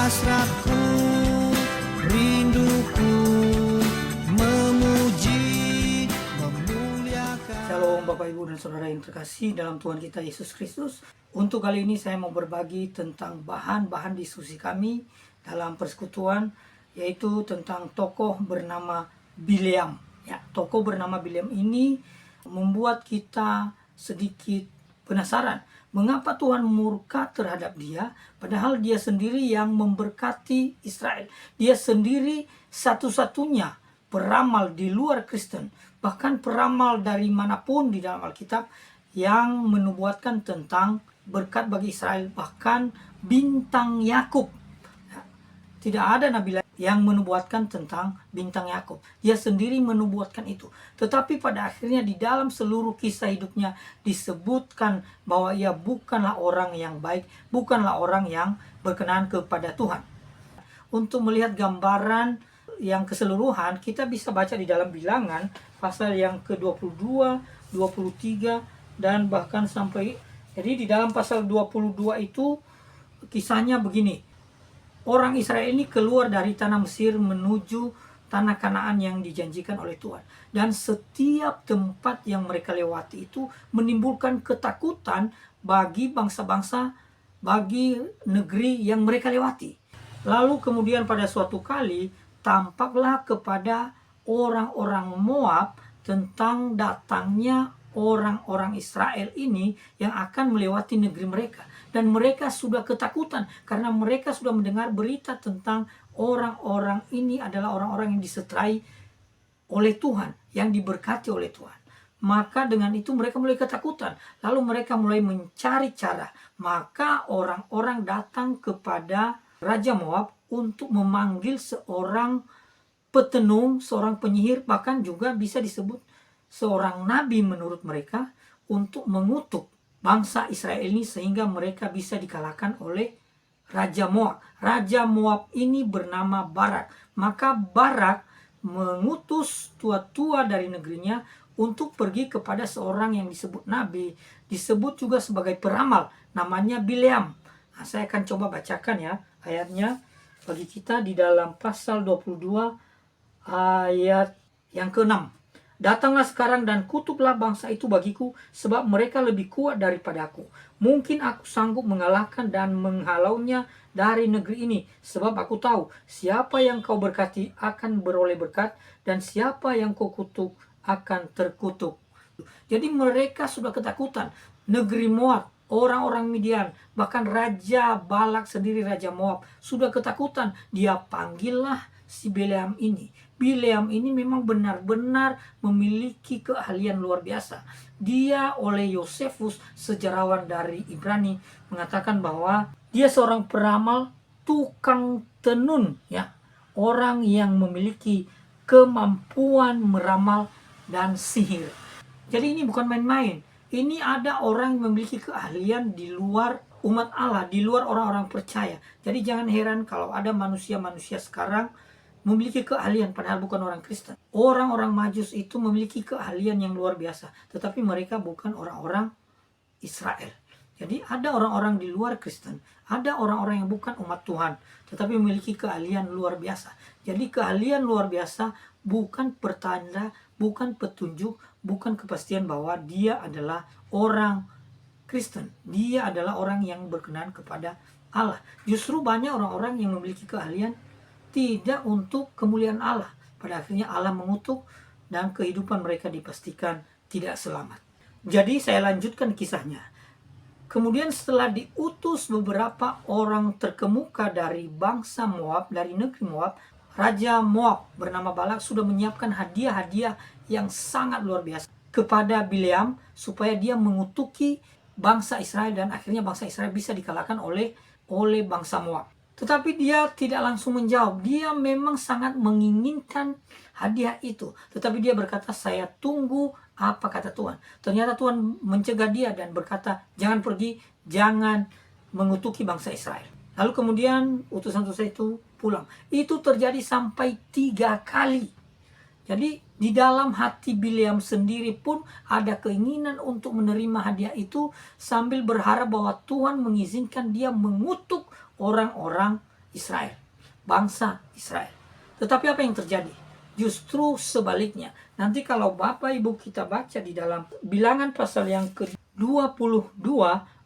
hasratku, rinduku, memuji, memuliakan. Shalom Bapak Ibu dan Saudara yang terkasih dalam Tuhan kita Yesus Kristus. Untuk kali ini saya mau berbagi tentang bahan-bahan diskusi kami dalam persekutuan, yaitu tentang tokoh bernama Bileam. Ya, tokoh bernama Bileam ini membuat kita sedikit penasaran. Mengapa Tuhan murka terhadap dia, padahal dia sendiri yang memberkati Israel. Dia sendiri satu-satunya peramal di luar Kristen, bahkan peramal dari manapun di dalam Alkitab yang menubuatkan tentang berkat bagi Israel, bahkan bintang Yakub. Tidak ada nabi lain yang menubuatkan tentang bintang Yakub. Dia sendiri menubuatkan itu. Tetapi pada akhirnya di dalam seluruh kisah hidupnya disebutkan bahwa ia bukanlah orang yang baik, bukanlah orang yang berkenan kepada Tuhan. Untuk melihat gambaran yang keseluruhan, kita bisa baca di dalam Bilangan pasal yang ke-22, 23 dan bahkan sampai. Jadi di dalam pasal 22 itu kisahnya begini. Orang Israel ini keluar dari tanah Mesir menuju tanah Kanaan yang dijanjikan oleh Tuhan. Dan setiap tempat yang mereka lewati itu menimbulkan ketakutan bagi bangsa-bangsa, bagi negeri yang mereka lewati. Lalu kemudian pada suatu kali tampaklah kepada orang-orang Moab tentang datangnya orang-orang Israel ini yang akan melewati negeri mereka. Dan mereka sudah ketakutan karena mereka sudah mendengar berita tentang orang-orang ini adalah orang-orang yang diseterai oleh Tuhan, yang diberkati oleh Tuhan. Maka dengan itu mereka mulai ketakutan. Lalu mereka mulai mencari cara. Maka orang-orang datang kepada Raja Moab untuk memanggil seorang petenung, seorang penyihir, bahkan juga bisa disebut seorang nabi menurut mereka, untuk mengutuk bangsa Israel ini sehingga mereka bisa dikalahkan oleh Raja Moab. Raja Moab ini bernama Barak. Maka Barak mengutus tua-tua dari negerinya untuk pergi kepada seorang yang disebut nabi, disebut juga sebagai peramal, namanya Bileam. Nah, saya akan coba bacakan ya ayatnya bagi kita di dalam pasal 22 ayat yang ke-6. Datanglah sekarang dan kutuklah bangsa itu bagiku, sebab mereka lebih kuat daripadaku. Mungkin aku sanggup mengalahkan dan menghalaunya dari negeri ini, sebab aku tahu siapa yang kau berkati akan beroleh berkat, dan siapa yang kau kutuk akan terkutuk. Jadi mereka sudah ketakutan. Negeri Moab, orang-orang Midian, bahkan Raja Balak sendiri, Raja Moab, sudah ketakutan. Dia panggillah si Bileam ini. Bileam ini memang benar-benar memiliki keahlian luar biasa. Dia oleh Yosefus, sejarawan dari Ibrani, mengatakan bahwa dia seorang peramal, tukang tenun, ya, orang yang memiliki kemampuan meramal dan sihir. Jadi ini bukan main-main. Ini ada orang yang memiliki keahlian di luar umat Allah, di luar orang-orang percaya. Jadi jangan heran kalau ada manusia-manusia sekarang memiliki keahlian padahal bukan orang Kristen. Orang-orang Majus itu memiliki keahlian yang luar biasa, tetapi mereka bukan orang-orang Israel. Jadi ada orang-orang di luar Kristen, ada orang-orang yang bukan umat Tuhan, tetapi memiliki keahlian luar biasa. Jadi keahlian luar biasa bukan pertanda, bukan petunjuk, bukan kepastian bahwa dia adalah orang Kristen. Dia adalah orang yang berkenan kepada Allah. Justru banyak orang-orang yang memiliki keahlian tidak untuk kemuliaan Allah. Pada akhirnya Allah mengutuk dan kehidupan mereka dipastikan tidak selamat. Jadi saya lanjutkan kisahnya. Kemudian setelah diutus beberapa orang terkemuka dari bangsa Moab, dari negeri Moab, Raja Moab bernama Balak sudah menyiapkan hadiah-hadiah yang sangat luar biasa kepada Bileam supaya dia mengutuki bangsa Israel dan akhirnya bangsa Israel bisa dikalahkan oleh bangsa Moab. Tetapi dia tidak langsung menjawab. Dia memang sangat menginginkan hadiah itu. Tetapi dia berkata, saya tunggu apa kata Tuhan. Ternyata Tuhan mencegah dia dan berkata, jangan pergi, jangan mengutuki bangsa Israel. Lalu kemudian utusan-utusan itu pulang. Itu terjadi sampai 3 kali. Jadi di dalam hati Bileam sendiri pun ada keinginan untuk menerima hadiah itu sambil berharap bahwa Tuhan mengizinkan dia mengutuk orang-orang Israel, bangsa Israel. Tetapi apa yang terjadi? Justru sebaliknya. Nanti kalau Bapak Ibu kita baca di dalam Bilangan pasal yang ke-22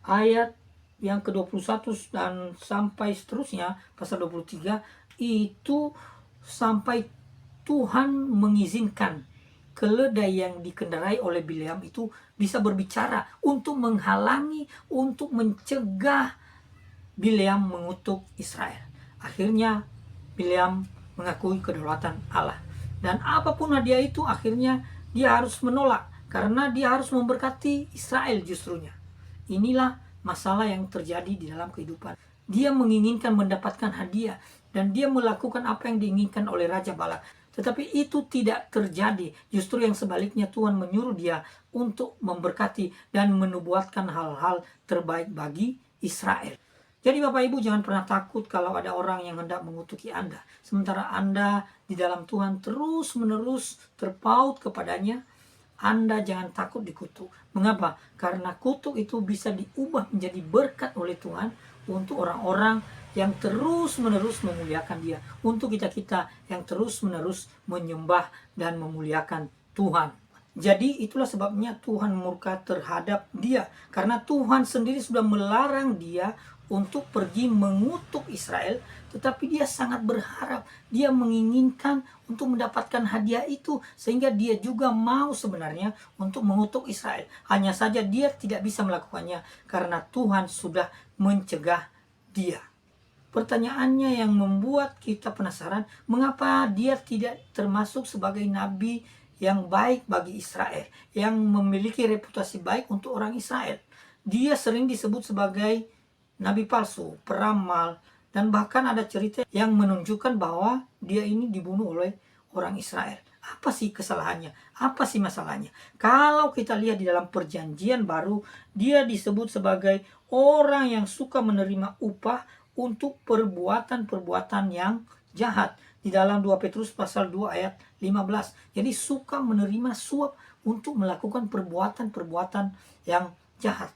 ayat yang ke-21 dan sampai seterusnya, pasal 23, itu sampai Tuhan mengizinkan keledai yang dikendarai oleh Bileam itu bisa berbicara untuk menghalangi, untuk mencegah Bileam mengutuk Israel. Akhirnya Bileam mengakui kedaulatan Allah. Dan apapun hadiah itu akhirnya dia harus menolak karena dia harus memberkati Israel justrunya. Inilah masalah yang terjadi di dalam kehidupan. Dia menginginkan mendapatkan hadiah dan dia melakukan apa yang diinginkan oleh Raja Balak. Tetapi itu tidak terjadi. Justru yang sebaliknya Tuhan menyuruh dia untuk memberkati dan menubuatkan hal-hal terbaik bagi Israel. Jadi Bapak Ibu jangan pernah takut kalau ada orang yang hendak mengutuki Anda. Sementara Anda di dalam Tuhan terus-menerus terpaut kepadanya, Anda jangan takut dikutuk. Mengapa? Karena kutuk itu bisa diubah menjadi berkat oleh Tuhan untuk orang-orang yang terus-menerus memuliakan Dia. Untuk kita-kita yang terus-menerus menyembah dan memuliakan Tuhan. Jadi itulah sebabnya Tuhan murka terhadap dia. Karena Tuhan sendiri sudah melarang dia untuk pergi mengutuk Israel. Tetapi dia sangat berharap. Dia menginginkan untuk mendapatkan hadiah itu. Sehingga dia juga mau sebenarnya untuk mengutuk Israel. Hanya saja dia tidak bisa melakukannya. Karena Tuhan sudah mencegah dia. Pertanyaannya yang membuat kita penasaran. Mengapa dia tidak termasuk sebagai nabi yang baik bagi Israel, yang memiliki reputasi baik untuk orang Israel. Dia sering disebut sebagai nabi palsu, peramal, dan bahkan ada cerita yang menunjukkan bahwa dia ini dibunuh oleh orang Israel. Apa sih kesalahannya? Apa sih masalahnya? Kalau kita lihat di dalam perjanjian baru, dia disebut sebagai orang yang suka menerima upah untuk perbuatan-perbuatan yang jahat. Di dalam 2 Petrus pasal 2 ayat 15. Jadi suka menerima suap untuk melakukan perbuatan-perbuatan yang jahat.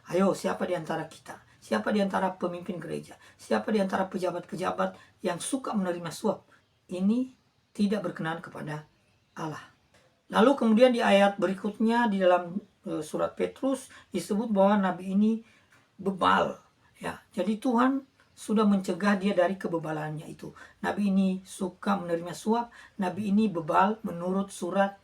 Ayo, siapa di antara kita? Siapa di antara pemimpin gereja? Siapa di antara pejabat-pejabat yang suka menerima suap? Ini tidak berkenan kepada Allah. Lalu kemudian di ayat berikutnya di dalam surat Petrus disebut bahwa nabi ini bebal. Ya, jadi Tuhan sudah mencegah dia dari kebebalannya itu. Nabi ini suka menerima suap, nabi ini bebal menurut surat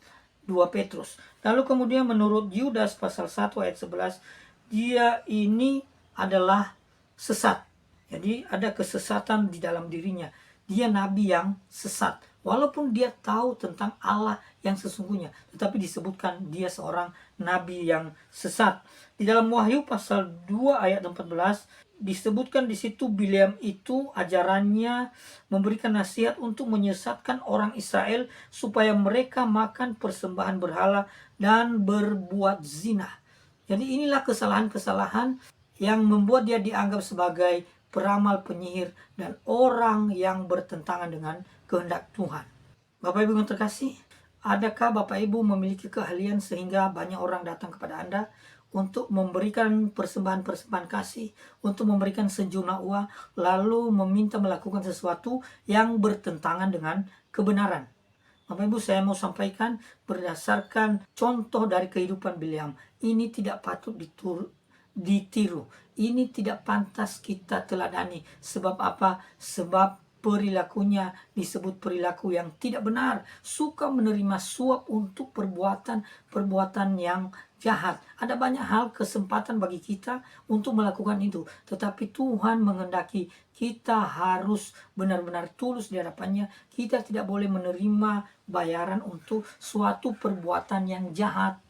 2 Petrus. Lalu kemudian menurut Yudas pasal 1 ayat 11, dia ini adalah sesat. Jadi ada kesesatan di dalam dirinya. Dia nabi yang sesat. Walaupun dia tahu tentang Allah yang sesungguhnya, tetapi disebutkan dia seorang nabi yang sesat. Di dalam Wahyu pasal 2 ayat 14 disebutkan di situ Bileam itu ajarannya memberikan nasihat untuk menyesatkan orang Israel supaya mereka makan persembahan berhala dan berbuat zina. Jadi inilah kesalahan-kesalahan yang membuat dia dianggap sebagai peramal, penyihir, dan orang yang bertentangan dengan kehendak Tuhan. Bapak Ibu yang terkasih, adakah Bapak Ibu memiliki keahlian sehingga banyak orang datang kepada Anda untuk memberikan persembahan-persembahan kasih, untuk memberikan sejumlah uang, lalu meminta melakukan sesuatu yang bertentangan dengan kebenaran? Bapak Ibu, saya mau sampaikan berdasarkan contoh dari kehidupan Bileam. Ini tidak patut ditiru. Ini tidak pantas kita teladani. Sebab apa? Sebab perilakunya disebut perilaku yang tidak benar. Suka menerima suap untuk perbuatan yang jahat. Ada banyak hal kesempatan bagi kita untuk melakukan itu. Tetapi Tuhan menghendaki kita harus benar-benar tulus di hadapannya. Kita tidak boleh menerima bayaran untuk suatu perbuatan yang jahat.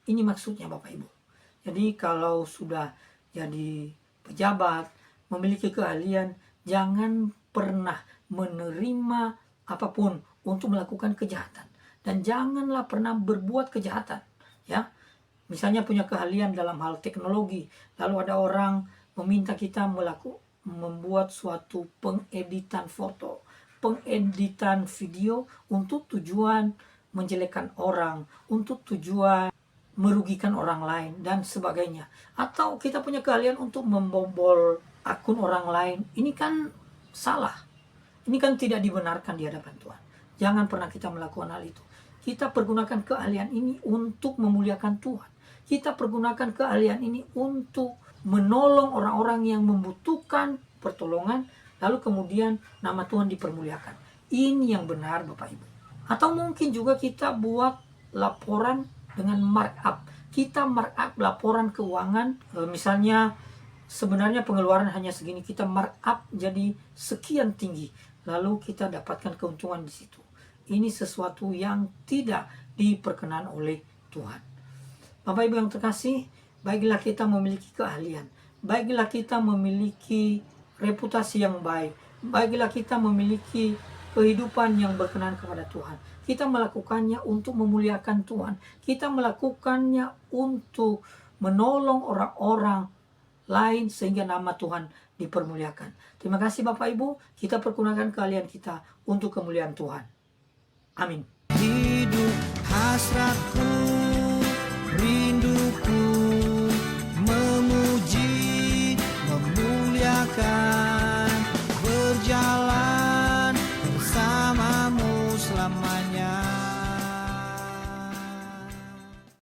Ini maksudnya Bapak Ibu. Jadi kalau sudah jadi pejabat, memiliki keahlian, jangan pernah menerima apapun untuk melakukan kejahatan. Dan janganlah pernah berbuat kejahatan. Ya, misalnya punya keahlian dalam hal teknologi, lalu ada orang meminta kita membuat suatu pengeditan foto, pengeditan video untuk tujuan menjelekkan orang, untuk tujuan merugikan orang lain dan sebagainya. Atau kita punya keahlian untuk membobol akun orang lain, ini kan salah. Ini kan tidak dibenarkan di hadapan Tuhan. Jangan pernah kita melakukan hal itu. Kita pergunakan keahlian ini untuk memuliakan Tuhan. Kita pergunakan keahlian ini untuk menolong orang-orang yang membutuhkan pertolongan, lalu kemudian nama Tuhan dipermuliakan. Ini yang benar Bapak Ibu. Atau mungkin juga kita buat laporan dengan markup. Kita markup laporan keuangan, misalnya sebenarnya pengeluaran hanya segini, kita markup jadi sekian tinggi, lalu kita dapatkan keuntungan di situ. Ini sesuatu yang tidak diperkenan oleh Tuhan. Bapak Ibu yang terkasih, baiklah kita memiliki keahlian, baiklah kita memiliki reputasi yang baik, baiklah kita memiliki kehidupan yang berkenan kepada Tuhan. Kita melakukannya untuk memuliakan Tuhan. Kita melakukannya untuk menolong orang-orang lain sehingga nama Tuhan dipermuliakan. Terima kasih Bapak Ibu, kita pergunakan keahlian kita untuk kemuliaan Tuhan. Amin. Hidup hasratku, rinduku